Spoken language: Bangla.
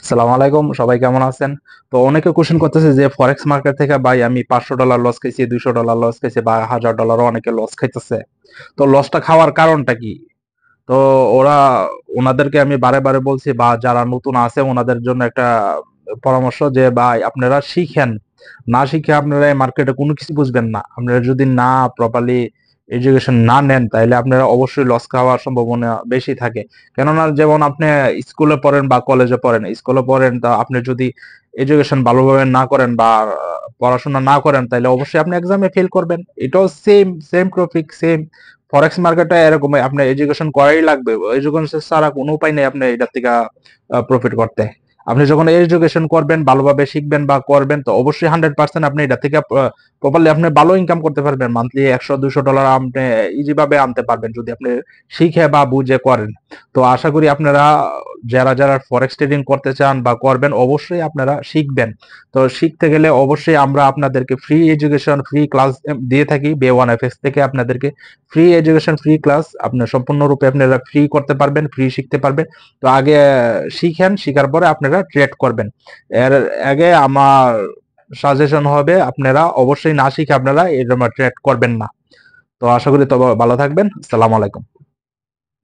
সালাম আলাইকুম, সবাই কেমন আছেন? তো অনেকে কোশ্চেন করতেছে যে ফরেক্স মার্কেট থেকে ভাই আমি $500 লস খাইছি, $200 লস খাইছি বা $1000 অনেকে লস খাইতেছে। তো লসটা খাওয়ার কারণটা কি? তো ওরা ওনাদেরকে আমি বারে বারে বলছি বা যারা নতুন আছে ওনাদের জন্য একটা পরামর্শ যে ভাই আপনারা শিখেন। না শিখে আপনারা এই মার্কেটে কোনো কিছু বুঝবেন না। আপনারা যদি না প্রপারলি এডুকেশন না নেন তাহলে আপনারা অবশ্যই লস খাওয়ার সম্ভাবনা বেশি থাকে। কেননা যেমন আপনি স্কুলে পড়েন বা কলেজে পড়েন, স্কুলে পড়েন তা আপনি যদি এডুকেশন ভালোভাবে না করেন বা পড়াশোনা না করেন তাহলে অবশ্যই আপনি এক্সামে ফেল করবেন। এটাও সেম সেম টপিক সেম। ফরেক্স মার্কেটে এরকমই, আপনার এডুকেশন করাই লাগবে। এডুকেশন ছাড়া কোনো উপায় নেই আপনি এটার থেকে প্রফিট করতে। আপনি যখন এডুকেশন করবেন, ভালোভাবে শিখবেন বা করবেন, তো অবশ্যই 100% আপনি এটা থেকে প্রপারলি আপনি ভালো ইনকাম করতে পারবেন। মান্থলি $100-200 আপনি ইজি ভাবে আনতে পারবেন যদি আপনি শিখে বা বুঝে করেন। তো আশা করি আপনারা যারা যারা ফরেক্স ট্রেডিং করতে চান বা করবেন অবশ্যই আপনারা শিখবেন। তো শিখতে গেলে অবশ্যই আমরা আপনাদেরকে ফ্রি এডুকেশন, ফ্রি ক্লাস দিয়ে থাকি। বে1FX থেকে আপনাদেরকে ফ্রি এডুকেশন, ফ্রি ক্লাস আপনার সম্পূর্ণরূপে আপনারা ফ্রি করতে পারবেন, ফ্রি শিখতে পারবেন। তো আগে শিখেন, শিখার পরে আপনারা ট্রেড করবেন। এর আগে আমার সাজেশন হবে আপনারা অবশ্যই না শিখে আপনারা এরকম ট্রেড করবেন না। তো আশা করি তবে ভালো থাকবেন। আসসালামু আলাইকুম।